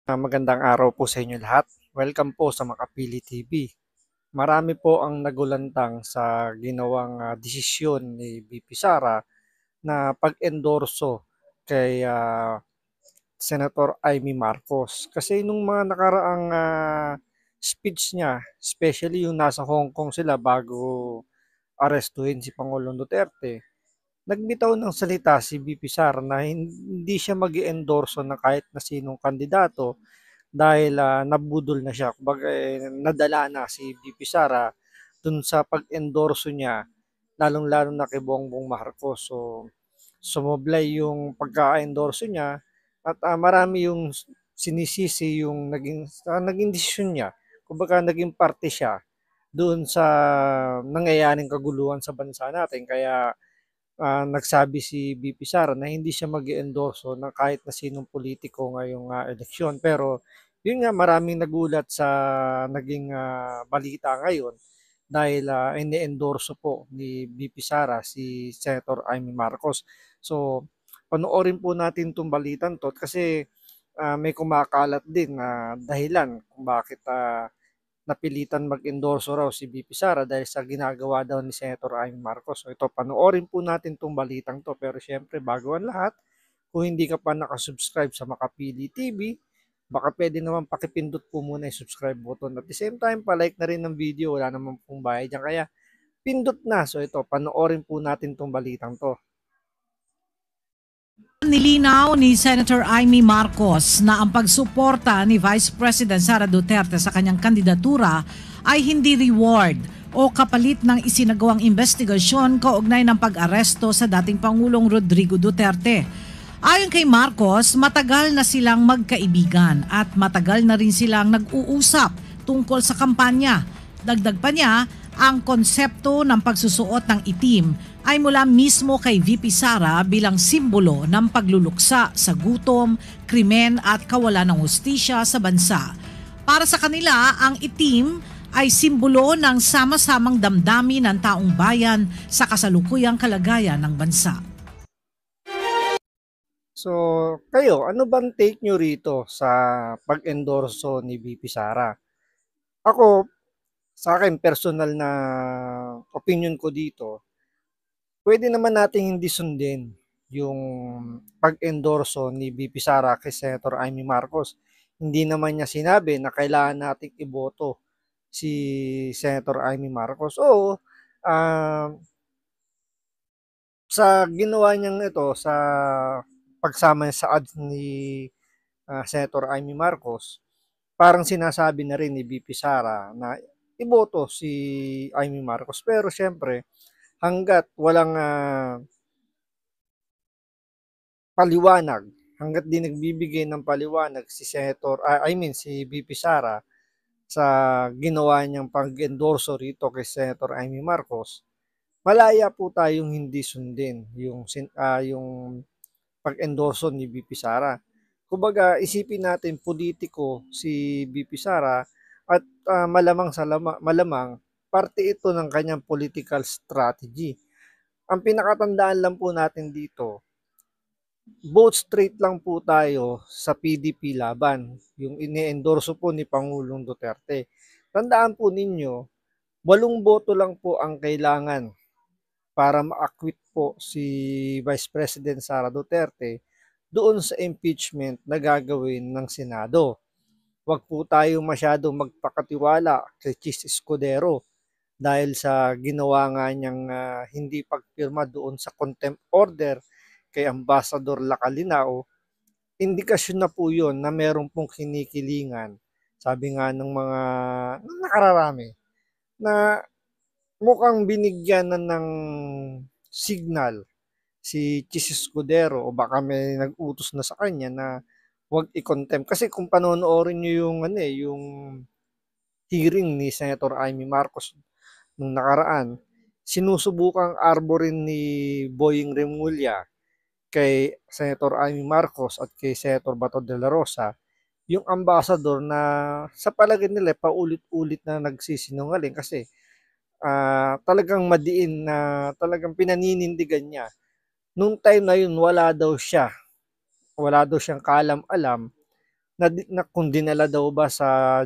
Magandang araw po sa inyo lahat. Welcome po sa Makapili TV. Marami po ang nagulantang sa ginawang desisyon ni VP Sara na pag-endorso kay Senator Amy Marcos. Kasi nung mga nakaraang speech niya, especially yung nasa Hong Kong sila bago arestuhin si Pangulong Duterte, nagbitaw ng salita si VP Sara na hindi siya mag-endorso ng kahit na sinong kandidato dahil nabudol na siya. Kumbaga, nadala na si VP Sara dun sa pag-endorso niya, lalong-lalo na kay Bongbong Marcos. So, sumoblay yung pagka-endorso niya at marami yung sinisisi yung naging desisyon niya. Kumbaga, naging parte siya doon sa nangyayaring kaguluhan sa bansa natin. Kaya nagsabi si VP Sara na hindi siya mag-endorso ng kahit na sinong politiko ngayong eleksyon. Pero yun nga, maraming nagulat sa naging balita ngayon dahil ini-endorso po ni VP Sara si Senator Amy Marcos. So, panoorin po natin itong balitan to kasi may kumakalat din na dahilan kung bakit napilitan mag-endorso raw si VP Sara dahil sa ginagawa daw ni Senator Amy Marcos. So ito, panoorin po natin itong balitang to. Pero syempre, bago ang lahat, kung hindi ka pa nakasubscribe sa Makapili TV, baka pwede naman pakipindot po muna yung subscribe button. At the same time, palike na rin ng video. Wala naman pong bayad dyan. Kaya pindot na. So ito, panoorin po natin itong balitang to. Nilinaw ni Senator Amy Marcos na ang pagsuporta ni Vice President Sara Duterte sa kanyang kandidatura ay hindi reward o kapalit ng isinagawang investigasyon kaugnay ng pag-aresto sa dating Pangulong Rodrigo Duterte. Ayon kay Marcos, matagal na silang magkaibigan at matagal na rin silang nag-uusap tungkol sa kampanya. Dagdag pa niya, ang konsepto ng pagsusuot ng itim ay mula mismo kay VP Sara bilang simbolo ng pagluluksa sa gutom, krimen at kawalan ng hustisya sa bansa. Para sa kanila, ang itim ay simbolo ng sama-samang damdamin ng taong bayan sa kasalukuyang kalagayan ng bansa. So, kayo, ano bang take nyo rito sa pag-endorso ni VP Sara? Ako, sa akin, personal na opinion ko dito, pwede naman nating hindi sundin yung pag-endorso ni VP Sara kay Senator Amy Marcos. Hindi naman niya sinabi na kailangan nating iboto si Senator Amy Marcos. Oo, sa ginawa niyang ito, sa pagsama niya sa ads ni Senator Amy Marcos, parang sinasabi na rin ni VP Sara na iboto si Amy Marcos. Pero syempre, hanggat walang paliwanag, hanggat di nagbibigay ng paliwanag si si VP Sara sa ginawa niyang pag-endorso rito kay Senator Amy Marcos, malaya po tayong hindi sundin yung pag-endorso ni VP Sara. Kumbaga, isipin natin politiko si VP Sara at malamang parte ito ng kanyang political strategy. Ang pinakatandaan lang po natin dito, vote straight lang po tayo sa PDP laban, yung ine-endorso po ni Pangulong Duterte. Tandaan po ninyo, 8 boto lang po ang kailangan para ma-acquit po si Vice President Sara Duterte doon sa impeachment na gagawin ng Senado. Huwag po tayo masyadong magpakatiwala kay Chis Escudero dahil sa ginawa nga niyang hindi pagpirma doon sa contempt order kay Ambassador Lacalinao. Indikasyon na po yun na meron pong kinikilingan, sabi nga ng mga nakararami, na mukhang binigyan na ng signal si Chis Escudero o baka may nag-utos na sa kanya na wag i-contempt. Kasi kung panonoorin niyo yung hearing ni Senator Amy Marcos nung nakaraan, sinusubukang arborin ni Boying Remulla kay Senator Amy Marcos at kay Senator Bato de la Rosa yung ambassador na sa palagay nila paulit-ulit na nagsisinungaling kasi talagang madiin na talagang pinaninindigan niya. Nung time na yun, wala daw siyang kaalam-alam na kung dinala daw ba sa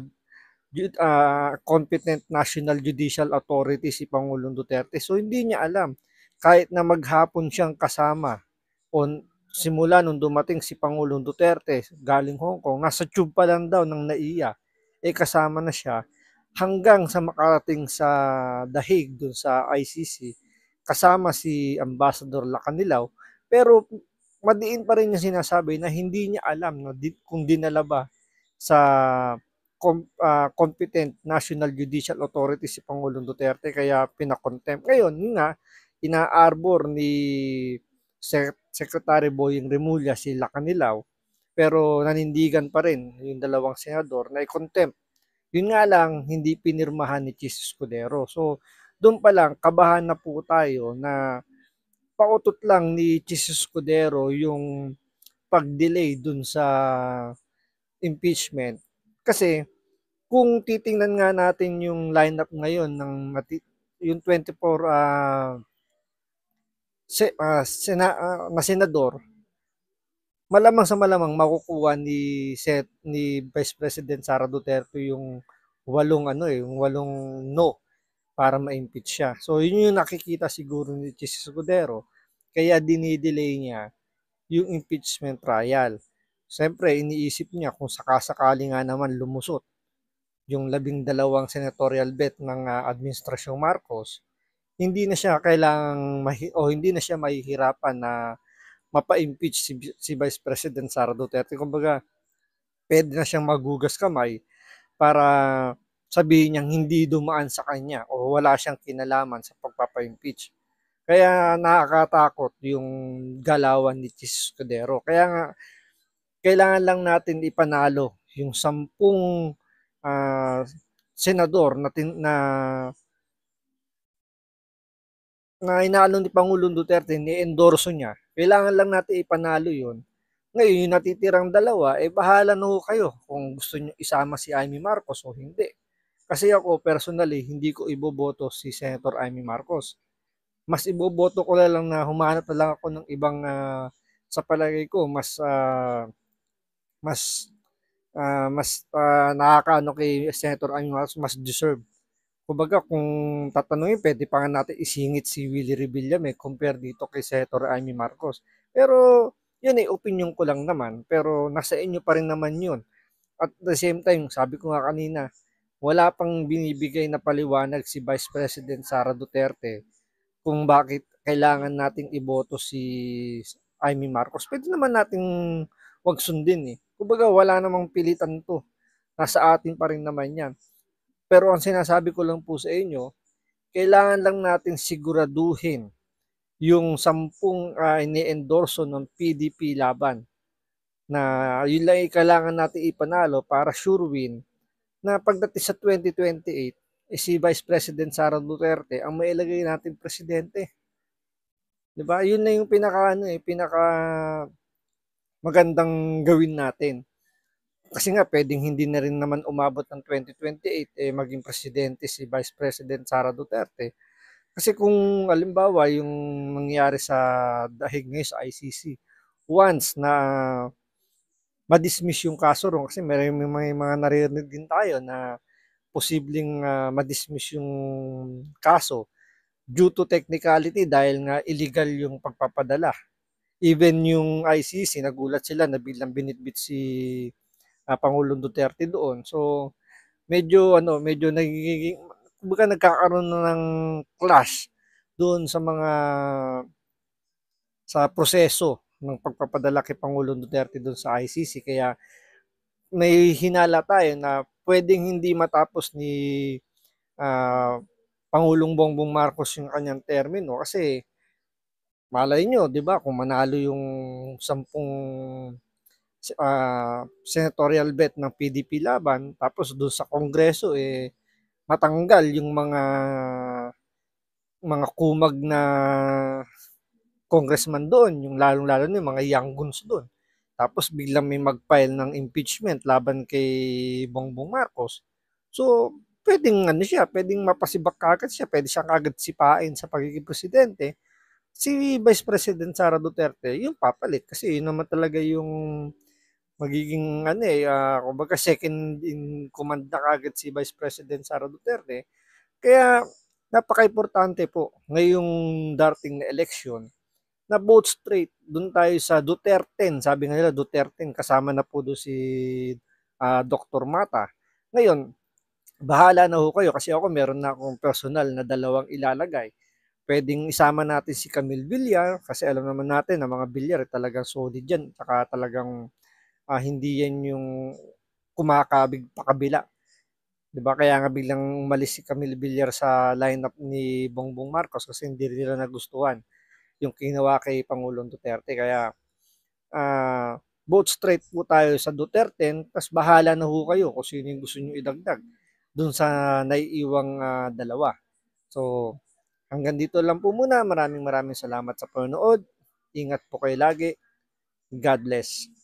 competent National Judicial Authority si Pangulong Duterte. So hindi niya alam. Kahit na maghapon siyang kasama on simula nung dumating si Pangulong Duterte galing Hong Kong, nasa tube pa lang daw ng NAIA, kasama na siya hanggang sa makarating sa The Hague dun sa ICC, kasama si Ambassador Lacanilaw, pero madiin pa rin niya sinasabi na hindi niya alam no, kung dinala ba sa competent National Judicial Authority si Pangulong Duterte kaya pinakontempt. Ngayon, yun nga, ina-arbor ni Secretary Boying Remulla si Lacanilaw pero nanindigan pa rin yung dalawang senador na i-contempt. Yun nga lang, hindi pinirmahan ni Chis Escudero. So, doon pa lang, kabahan na po tayo na pautot lang ni Chis Escudero yung pag-delay dun sa impeachment. Kasi, kung titingnan nga natin yung lineup ngayon ng yung 24 na senador, malamang sa malamang makukuha ni Vice President Sara Duterte yung yung walong no para ma-impeach siya. So yun yung nakikita siguro ni Chis Escudero kaya dinidelay niya yung impeachment trial. Siyempre iniisip niya kung sakasakali nga naman lumusot yung 12 senatorial bet ng Administrasyong Marcos, hindi na siya kailangang hindi na siya mahihirapan na mapa-impeach si Vice President Sara Duterte. Kumbaga, pwede na siyang magugas kamay para sabihin niyang hindi dumaan sa kanya o wala siyang kinalaman sa pagpapa-impeach. Kaya nakakatakot yung galawan ni Chis Escudero. Kaya nga, kailangan lang natin ipanalo yung 10 senador na inaano ni Pangulong Duterte, ni-endorso niya. Kailangan lang natin ipanalo yun. Ngayon, yung natitirang dalawa, bahala na kayo kung gusto niyo isama si Amy Marcos o hindi. Kasi ako, personally, hindi ko iboboto si Senator Amy Marcos. Mas iboboto ko na lang na humanap na lang ako ng ibang, sa palagay ko, nakakaano kay Senator Amy Marcos, mas deserve. Kumbaga kung tatanungin, pwede pa nga natin isingit si Willie Revillame compare dito kay Senator Amy Marcos. Pero yun opinion ko lang naman. Pero nasa inyo pa rin naman yun. At the same time, sabi ko nga kanina, wala pang binibigay na paliwanag si Vice President Sara Duterte kung bakit kailangan nating iboto si Amy Marcos. Pwede naman nating wag sundin eh. Kumbaga wala namang pilitan to. Nasa atin pa rin naman yan. Pero ang sinasabi ko lang po sa inyo, kailangan lang natin siguraduhin yung 10 ini-endorso ng PDP laban na yun lang kailangan natin ipanalo para sure win na pagdating sa 2028, si Vice President Sara Duterte ang mailagay natin presidente. 'Di ba? Yun na yung pinaka magandang gawin natin. Kasi nga pwedeng hindi na rin naman umabot ng 2028 maging presidente si Vice President Sara Duterte. Kasi kung halimbawa yung nangyari sa dahig ngayon sa ICC, once na ma-dismiss yung kaso ron, kasi may mga naririnig din tayo na posibleng ma-dismiss yung kaso due to technicality dahil nga illegal yung pagpapadala. Even yung ICC, nagulat sila na biglang binitbit si Pangulong Duterte doon. So, medyo nagiging, kumbaga nagkakaroon ng clash doon sa proseso ng pagpapadala kay Pangulong Duterte doon sa ICC. Kaya may hinala tayo na pwedeng hindi matapos ni Pangulong Bongbong Marcos yung kanyang termino kasi malay nyo, di ba, kung manalo yung 10 senatorial bet ng PDP laban, tapos doon sa Kongreso, matanggal yung mga kumag na congressman doon, yung lalong-lalo na yung mga young guns doon. Tapos biglang may mag-file ng impeachment laban kay Bongbong Marcos. So, pwedeng pwedeng mapasibak kagad siya, pwede siya kagad sipain sa pagiging presidente. Si Vice President Sara Duterte, yung papalit kasi yun naman talaga yung magiging kumbaga second in command na kagad si Vice President Sara Duterte. Kaya napaka-importante po ngayong darating na eleksyon na vote straight. Doon tayo sa Duterte. Sabi nga nila Duterte, kasama na po doon si Dr. Mata. Ngayon, bahala na ho kayo kasi ako meron na akong personal na dalawang ilalagay. Pwedeng isama natin si Camille Villar kasi alam naman natin na mga Villar talagang solid yan. Saka talagang hindi yan yung kumakabig pa kabila. Diba? Kaya nga biglang umalis si Camille Villar sa lineup ni Bongbong Marcos kasi hindi nila nagustuhan yung ginawa kay Pangulong Duterte. Kaya vote straight po tayo sa Duterte, tas bahala na ho kayo kung sino yung gusto nyo idagdag dun sa naiiwang dalawa. So, hanggang dito lang po muna. Maraming salamat sa panonood. Ingat po kayo lagi. God bless.